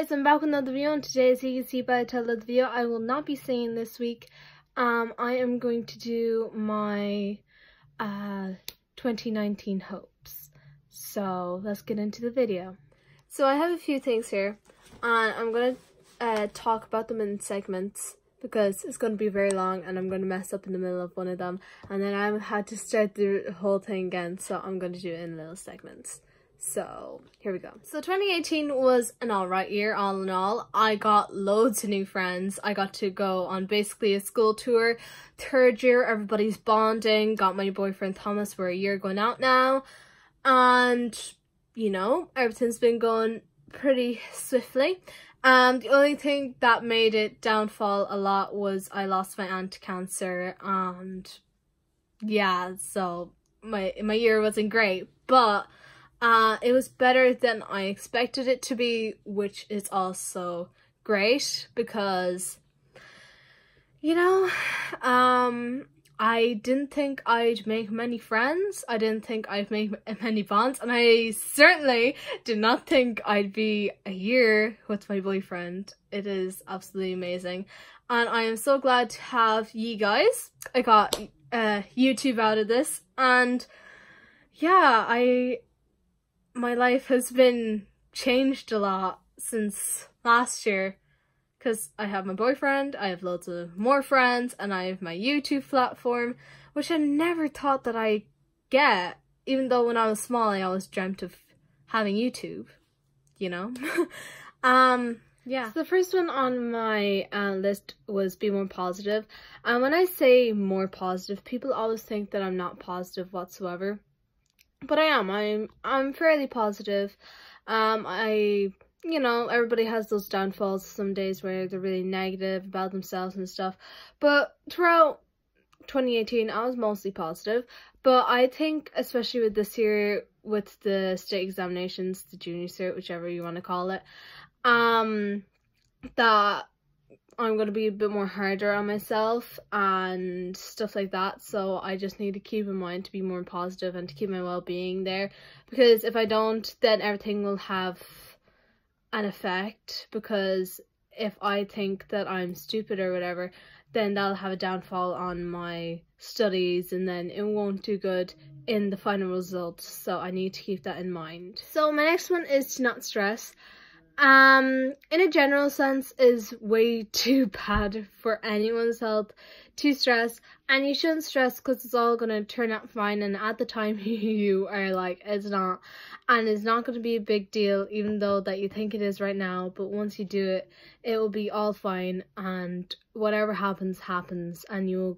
guys, I'm back with another video, and today, as you can see by the title of the video, I will not be singing this week. I am going to do my 2019 hopes. So let's get into the video. So I have a few things here, and I'm going to talk about them in segments because it's going to be very long and I'm going to mess up in the middle of one of them, and then I had to start the whole thing again, so I'm going to do it in little segments. So here we go. So 2018 was an alright year, all in all. I got loads of new friends. I got to go on basically a school tour. Third year, everybody's bonding. Got my boyfriend Thomas. We're a year going out now. And, you know, everything's been going pretty swiftly. The only thing that made it downfall a lot was I lost my aunt to cancer. And yeah, so my year wasn't great. But it was better than I expected it to be, which is also great because, you know, I didn't think I'd make many friends. I didn't think I'd make many bonds, and I certainly did not think I'd be a year with my boyfriend. It is absolutely amazing, and I am so glad to have you guys. I got YouTube out of this, and yeah, my life has been changed a lot since last year because I have my boyfriend, I have loads of more friends, and I have my YouTube platform, which I never thought that I'd get, even though when I was small I always dreamt of having YouTube, you know? Yeah. So the first one on my list was be more positive, and when I say more positive, people always think that I'm not positive whatsoever. But I am. I'm fairly positive. You know, everybody has those downfalls some days where they're really negative about themselves and stuff. But throughout 2018, I was mostly positive. But I think, especially with this year, with the state examinations, the junior cert, whichever you want to call it, that I'm going to be a bit more harder on myself and stuff like that, so I just need to keep in mind to be more positive and to keep my well-being there, because if I don't, then everything will have an effect, because if I think that I'm stupid or whatever, then that'll have a downfall on my studies, and then it won't do good in the final results, so I need to keep that in mind. So my next one is to not stress. In a general sense, is way too bad for anyone's health to stress, and you shouldn't stress because it's all gonna turn out fine, and at the time you are like, it's not, and it's not gonna be a big deal, even though that you think it is right now, but once you do it, it will be all fine, and whatever happens, happens, and you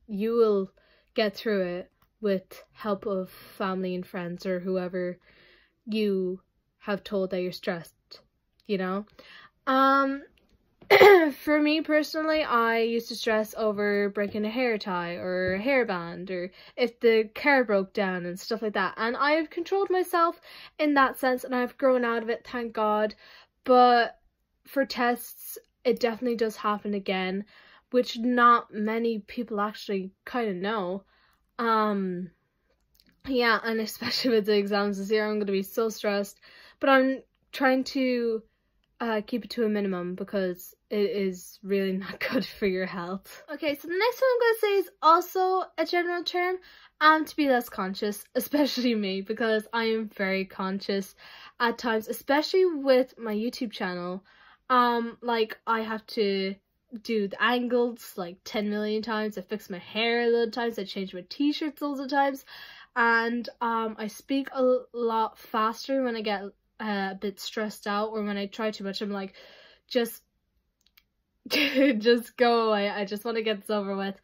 will get through it with help of family and friends or whoever you have told that you're stressed. You know, for me personally, I used to stress over breaking a hair tie or a hairband, or if the car broke down and stuff like that, and I've controlled myself in that sense, and I've grown out of it, thank God. But for tests, it definitely does happen again, which not many people actually kind of know. Yeah, and especially with the exams this year, I'm going to be so stressed, but I'm trying to keep it to a minimum because it is really not good for your health. Okay, so the next one I'm going to say is also a general term, to be less conscious, especially me, because I am very conscious at times, especially with my YouTube channel. Like, I have to do the angles like 10 million times, I fix my hair a lot of times, I change my t-shirts loads of times, and I speak a lot faster when I get a bit stressed out, or when I try too much. I'm like, just go away, I just want to get this over with.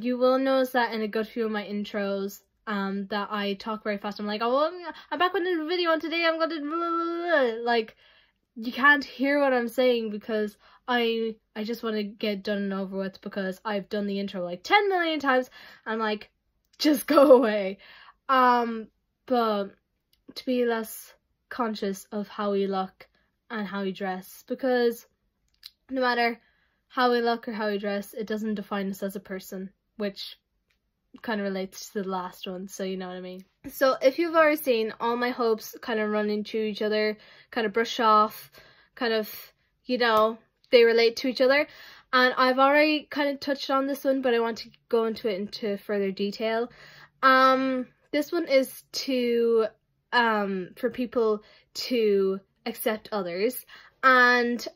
You will notice that in a good few of my intros that I talk very fast. I'm like, oh, I'm back with a video, and today I'm gonna blah, blah, blah. Like, you can't hear what I'm saying because I just want to get done and over with, because I've done the intro like 10 million times. I'm like, just go away. But to be less conscious of how we look and how we dress, because no matter how we look or how we dress, it doesn't define us as a person, which kind of relates to the last one, so you know what I mean. So if you've already seen, all my hopes kind of run into each other, kind of brush off, kind of, you know, they relate to each other. And I've already kind of touched on this one, but I want to go into it into further detail. This one is to, for people to accept others. And,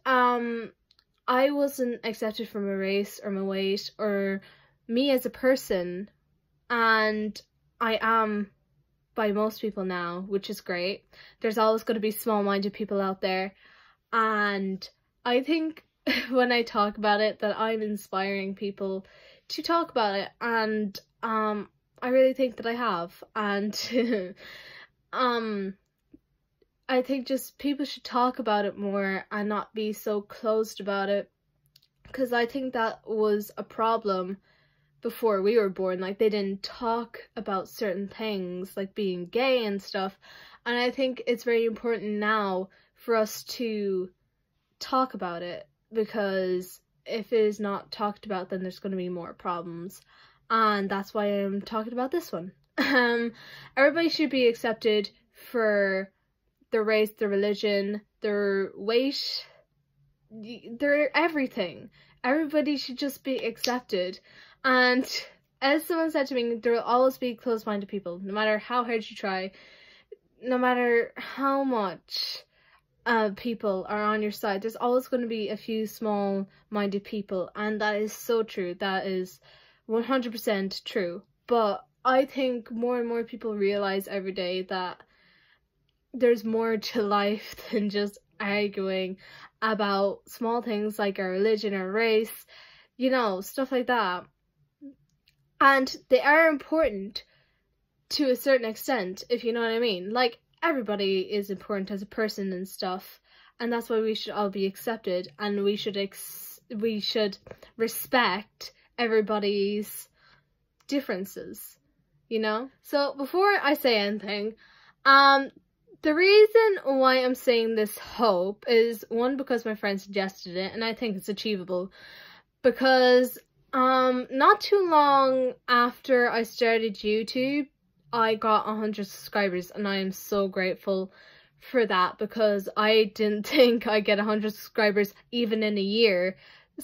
I wasn't accepted for my race or my weight or me as a person. And I am by most people now, which is great. There's always going to be small-minded people out there. And I think when I talk about it that I'm inspiring people to talk about it, and I really think that I have. And I think just people should talk about it more and not be so closed about it, because I think that was a problem before we were born. Like, they didn't talk about certain things like being gay and stuff, and I think it's very important now for us to talk about it, because if it is not talked about, then there's going to be more problems, and that's why I'm talking about this one. Everybody should be accepted for their race, their religion, their weight, their everything. Everybody should just be accepted. And as someone said to me, there will always be closed-minded people, no matter how hard you try, no matter how much people are on your side, there's always going to be a few small-minded people, and that is so true. That is 100% true. But I think more and more people realize every day that there's more to life than just arguing about small things like our religion, our race, you know, stuff like that. And they are important to a certain extent, if you know what I mean. Like, everybody is important as a person and stuff, and that's why we should all be accepted, and we should respect everybody's differences, you know? So before I say anything, the reason why I'm saying this hope is, one, because my friend suggested it, and I think it's achievable, because not too long after I started YouTube, I got 100 subscribers, and I am so grateful for that, because I didn't think I'd get 100 subscribers even in a year.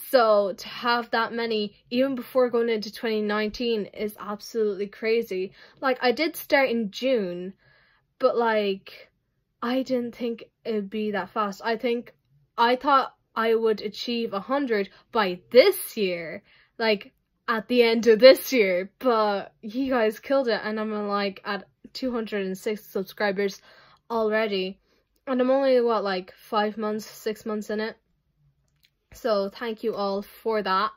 So to have that many, even before going into 2019, is absolutely crazy. Like, I did start in June, but like, I didn't think it'd be that fast. I thought I would achieve 100 by this year, like at the end of this year, but you guys killed it, and I'm like at 206 subscribers already, and I'm only what, like 5 months, 6 months in it. So thank you all for that.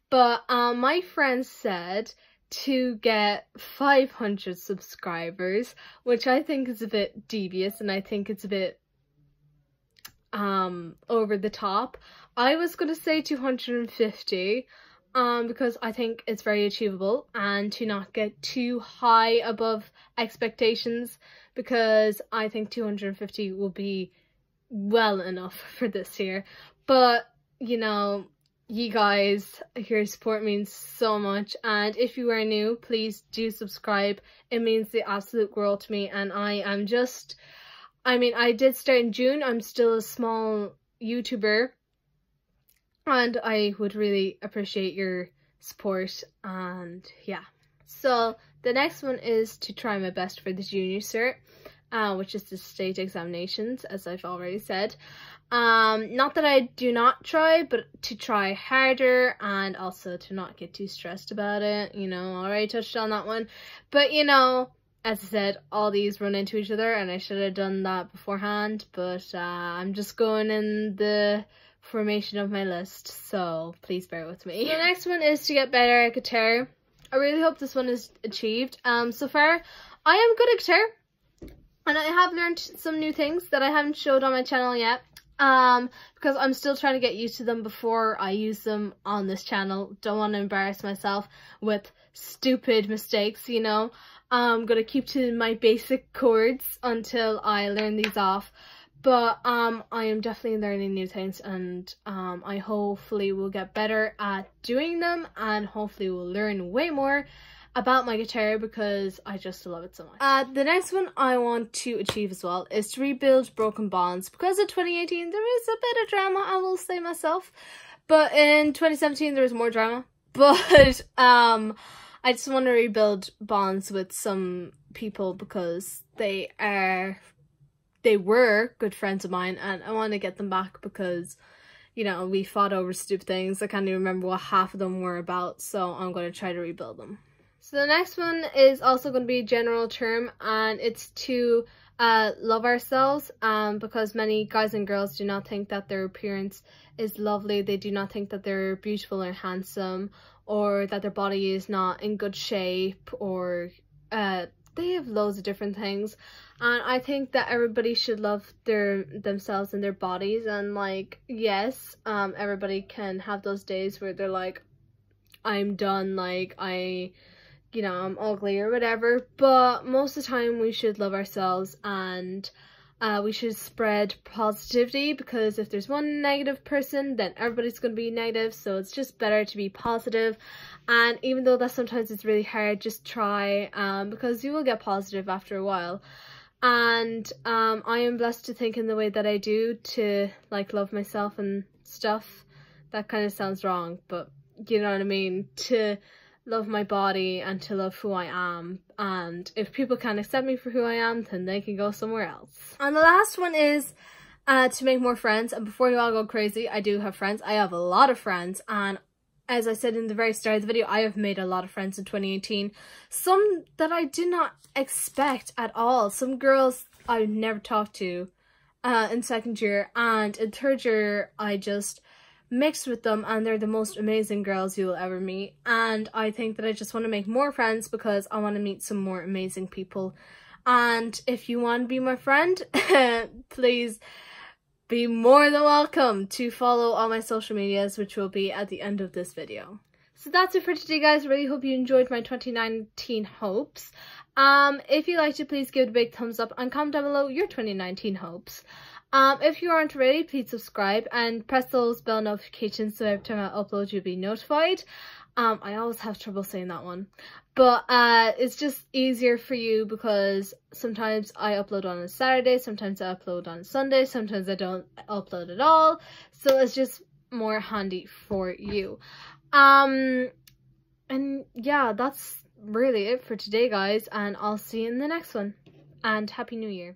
But my friend said to get 500 subscribers, which I think is a bit devious, and I think it's a bit over the top. I was gonna say 250, because I think it's very achievable, and to not get too high above expectations, because I think 250 will be well enough for this year. But you know, you guys, your support means so much, and if you are new, please do subscribe. It means the absolute world to me, and I am just, I mean, I did start in June, I'm still a small YouTuber, and I would really appreciate your support. And yeah, so the next one is to try my best for the junior cert, which is the state examinations, as I've already said. Not that I do not try, but to try harder, and also to not get too stressed about it. You know, I already touched on that one, but you know, as I said, all these run into each other, and I should have done that beforehand, but I'm just going in the formation of my list, so please bear with me. So the next one is to get better at guitar. I really hope this one is achieved. So far, I am good at guitar, and I have learned some new things that I haven't showed on my channel yet, because I'm still trying to get used to them before I use them on this channel. Don't want to embarrass myself with stupid mistakes, you know. I'm gonna keep to my basic chords until I learn these off. But I am definitely learning new things, and I hopefully will get better at doing them, and hopefully will learn way more about my guitar because I just love it so much. The next one I want to achieve as well is to rebuild broken bonds. Because in 2018 there is a bit of drama, I will say myself, but in 2017 there was more drama. But I just want to rebuild bonds with some people because they were good friends of mine, and I want to get them back because, you know, we fought over stupid things. I can't even remember what half of them were about, so I'm going to try to rebuild them. So the next one is also going to be a general term, and it's to love ourselves, because many guys and girls do not think that their appearance is lovely. They do not think that they're beautiful or handsome, or that their body is not in good shape, or they have loads of different things. And I think that everybody should love themselves and their bodies, and like, yes, everybody can have those days where they're like, I'm done, like you know, I'm ugly or whatever, but most of the time we should love ourselves, and we should spread positivity, because if there's one negative person, then everybody's going to be negative, so it's just better to be positive. And even though that sometimes it's really hard, just try, because you will get positive after a while. And I am blessed to think in the way that I do, to like love myself and stuff. That kind of sounds wrong, but you know what I mean, to love my body and to love who I am. And if people can't accept me for who I am, then they can go somewhere else. And the last one is to make more friends. And before you all go crazy, I do have friends. I have a lot of friends, and as I said in the very start of the video, I have made a lot of friends in 2018. Some that I did not expect at all. Some girls I never talked to in second year, and in third year I just mixed with them, and they're the most amazing girls you will ever meet. And I think that I just want to make more friends because I want to meet some more amazing people. And if you want to be my friend, please be more than welcome to follow all my social medias, which will be at the end of this video. So that's it for today, guys. Really hope you enjoyed my 2019 hopes. If you liked it, please give it a big thumbs up and comment down below your 2019 hopes. If you aren't already, please subscribe and press those bell notifications so every time I upload you'll be notified. I always have trouble saying that one, but it's just easier for you because sometimes I upload on a Saturday, sometimes I upload on a Sunday, sometimes I don't upload at all, so it's just more handy for you. And yeah, that's really it for today, guys, and I'll see you in the next one, and Happy New Year.